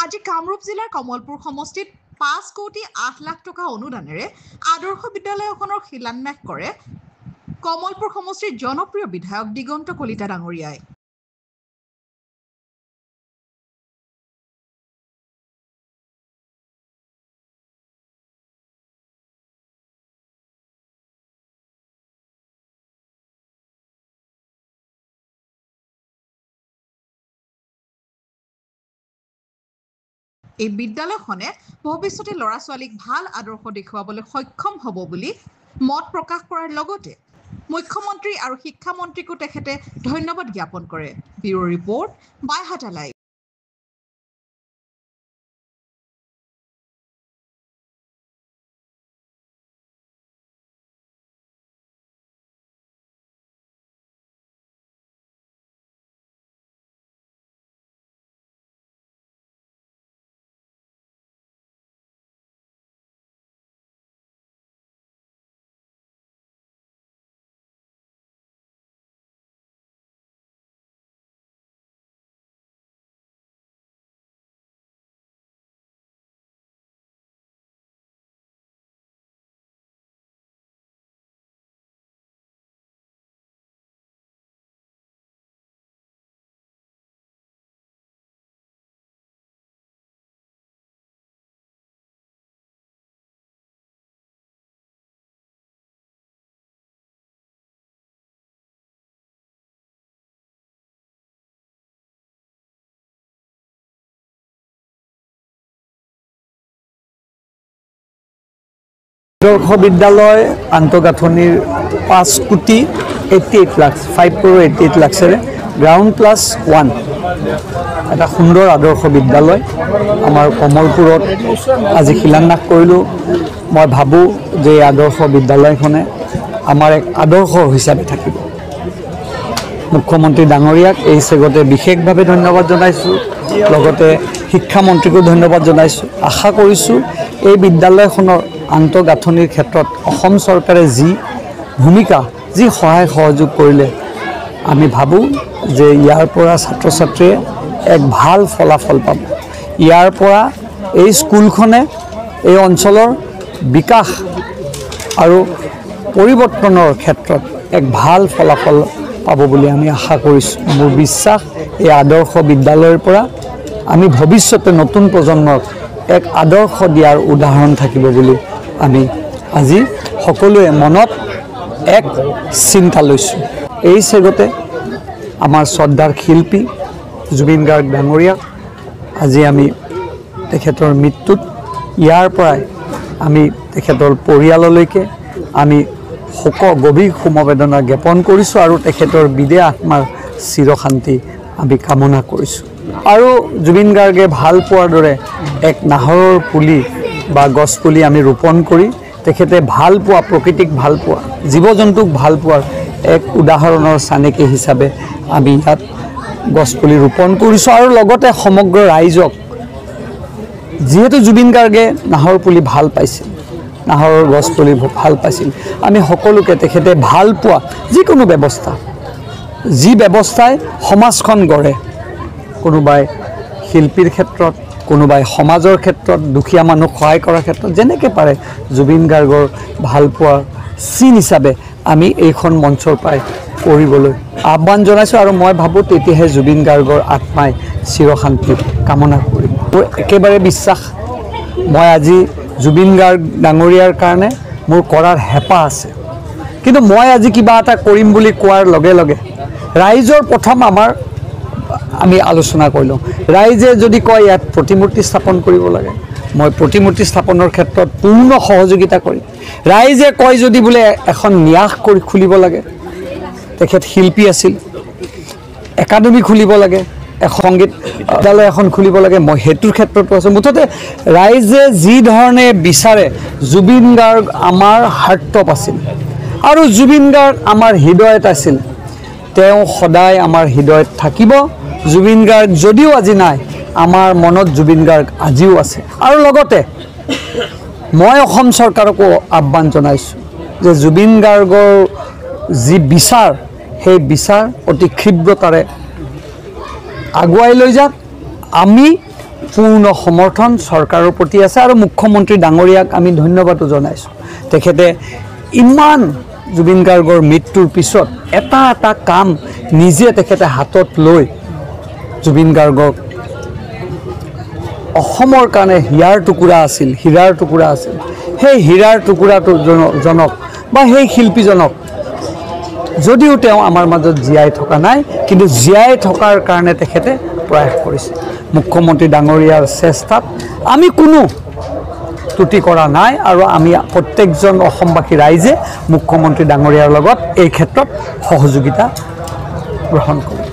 আজি কামৰূপ জিলাৰ কমলপুৰ সমষ্টিত 5 কোটি 8 লাখ টকা অনুদানেৰে আদৰ্শ বিদ্যালয়খনৰ শিলান্যাস কৰে কমলপুৰ সমষ্টিৰ জনপ্ৰিয় বিধায়ক দিগন্ত কলিতা ডাঙৰীয়াই। এই বিদ্যালয়খনে ভৱিষ্যতে ল'ৰা ছোৱালীক ভাল আদৰ্শ দেখুৱাবলৈ সক্ষম হ'ব বুলি মত প্ৰকাশ কৰাৰ লগতে মুখ্যমন্ত্ৰী আৰু শিক্ষামন্ত্ৰীকো তেখেতে ধন্যবাদ জ্ঞাপন কৰে। Bureau report Baihata live. আদৰ্শ বিদ্যালয় আন্তঃগাঁথনিৰ 5 কোটি 88 লাখ 5 crore 88 লাখেৰে গ্ৰাউণ্ড প্লাছ 1 এটা সুন্দৰ আদৰ্শ বিদ্যালয় আমাৰ কমলপুৰত আজি শিলান্যাস কৰিলোঁ। মই ভাবোঁ যে এই আদৰ্শ বিদ্যালয়খনে আমাৰ এক আদৰ্শ হিচাপে থাকিব। মুখ্যমন্ত্ৰী ডাঙৰীয়াক এই চেগতে বিশেষভাৱে ধন্যবাদ জনাইছোঁ, লগতে শিক্ষামন্ত্ৰীকো ধন্যবাদ জনাইছোঁ। আশা কৰিছোঁ এই বিদ্যালয়খনৰ আন্তঃগাঁথনিৰ ক্ষেত্ৰত অসম চৰকাৰে যি ভূমিকা যি সহায় সহযোগ কৰিলে আমি ভাবোঁ যে ইয়াৰ পৰা ছাত্ৰ ছাত্ৰীয়ে এক ভাল ফলাফল পাব। ইয়াৰ পৰা এই স্কুলখনে এই অঞ্চলৰ বিকাশ আৰু পৰিৱৰ্তনৰ ক্ষেত্ৰত এক ভাল ফলাফল পাব বুলি আমি আশা কৰিছোঁ। মোৰ বিশ্বাস এই আদৰ্শ বিদ্যালয়ৰ পৰা আমি ভৱিষ্যতে নতুন প্ৰজন্মক এক আদৰ্শ দিয়াৰ উদাহৰণ থাকিব বুলি আমি আজি সকলোৱে মনত এক চিন্তা লৈছোঁ। এই চেগতে আমাৰ শ্ৰদ্ধাৰ শিল্পী জুবিন গাৰ্গ ডাঙৰীয়াক আজি আমি তেখেতৰ মৃত্যুত ইয়াৰ পৰাই আমি তেখেতৰ পৰিয়াললৈকে আমি গভীৰ সমবেদনা জ্ঞাপন কৰিছোঁ আৰু তেখেতৰ বিদেহ আত্মাৰ চিৰশান্তি আমি কামনা কৰিছোঁ। আৰু জুবিন গাৰ্গে ভাল পোৱাৰ দৰে এক নাহৰৰ পুলি বা গছপুলি আমি ৰোপণ কৰি তেখেতে ভাল পোৱা প্ৰকৃতিক ভাল পোৱা জীৱ জন্তুক ভাল পোৱাৰ এক উদাহৰণৰ চানেকি হিচাপে আমি ইয়াত গছপুলি ৰোপণ কৰিছোঁ। আৰু লগতে সমগ্ৰ ৰাইজক যিহেতু জুবিন গাৰ্গে নাহৰ পুলি ভাল পাইছিল, নাহৰৰ গছপুলি ভাল পাইছিল, আমি সকলোকে তেখেতে ভাল পোৱা যিকোনো ব্যৱস্থা যি ব্যৱস্থাই সমাজখন গঢ়ে, কোনোবাই শিল্পীৰ ক্ষেত্ৰত, কোনোবাই সমাজৰ ক্ষেত্ৰত, দুখীয়া মানুহক সহায় কৰাৰ ক্ষেত্ৰত যেনেকৈ পাৰে জুবিন গাৰ্গৰ ভালপোৱাৰ চিন হিচাপে আমি এইখন মঞ্চৰ পৰাই কৰিবলৈ আহ্বান জনাইছোঁ। আৰু মই ভাবোঁ তেতিয়াহে জুবিন গাৰ্গৰ আত্মাই চিৰশান্তি কামনা কৰিব। মোৰ একেবাৰে বিশ্বাস মই আজি জুবিন গাৰ্গ ডাঙৰীয়াৰ কাৰণে মোৰ কৰাৰ হেঁপাহ আছে, কিন্তু মই আজি কিবা এটা কৰিম বুলি কোৱাৰ লগে লগে ৰাইজৰ প্ৰথম আমি আলোচনা কৰিলোঁ। ৰাইজে যদি কয় ইয়াত প্ৰতিমূৰ্তি স্থাপন কৰিব লাগে, মই প্ৰতিমূৰ্তি স্থাপনৰ ক্ষেত্ৰত পূৰ্ণ সহযোগিতা কৰিম। ৰাইজে কয় যদি বোলে এখন ন্যাস খুলিব লাগে, তেখেত শিল্পী আছিল, একাডেমি খুলিব লাগে, সংগীত বিদ্যালয় এখন খুলিব লাগে, মই সেইটোৰ ক্ষেত্ৰতো আছোঁ। মুঠতে ৰাইজে যি ধৰণে বিচাৰে জুবিন গাৰ্গ আমাৰ হাৰ্টটপ আছিল আৰু জুবিন গাৰ্গ আমাৰ হৃদয়ত আছিল, তেওঁ সদায় আমাৰ হৃদয়ত থাকিব। জুবিন গাৰ্গ যদিও আজি নাই, আমাৰ মনত জুবিন গাৰ্গ আজিও আছে। আৰু লগতে মই অসম চৰকাৰকো আহ্বান জনাইছোঁ যে জুবিন গাৰ্গৰ যি বিচাৰ, সেই বিচাৰ অতি ক্ষীপ্ৰতাৰে আগুৱাই লৈ যাওক। আমি পূৰ্ণ সমৰ্থন চৰকাৰৰ প্ৰতি আছে আৰু মুখ্যমন্ত্ৰী ডাঙৰীয়াক আমি ধন্যবাদো জনাইছোঁ তেখেতে ইমান জুবিন গাৰ্গৰ মৃত্যুৰ পিছত এটা এটা কাম নিজে তেখেতে হাতত লৈ জুবিন গাৰ্গক অসমৰ কাৰণে হীৰাৰ টুকুৰা আছিল সেই হীৰাৰ টুকুৰাটো জনক বা সেই শিল্পীজনক যদিও তেওঁ আমাৰ মাজত জীয়াই থকা নাই কিন্তু জীয়াই থকাৰ কাৰণে তেখেতে প্ৰয়াস কৰিছে মুখ্যমন্ত্ৰী ডাঙৰীয়াৰ চেষ্টাত আমি কোনো ত্ৰুটি কৰা নাই আৰু আমি প্ৰত্যেকজন অসমবাসী ৰাইজে মুখ্যমন্ত্ৰী ডাঙৰীয়াৰ লগত এই ক্ষেত্ৰত সহযোগিতা গ্ৰহণ কৰোঁ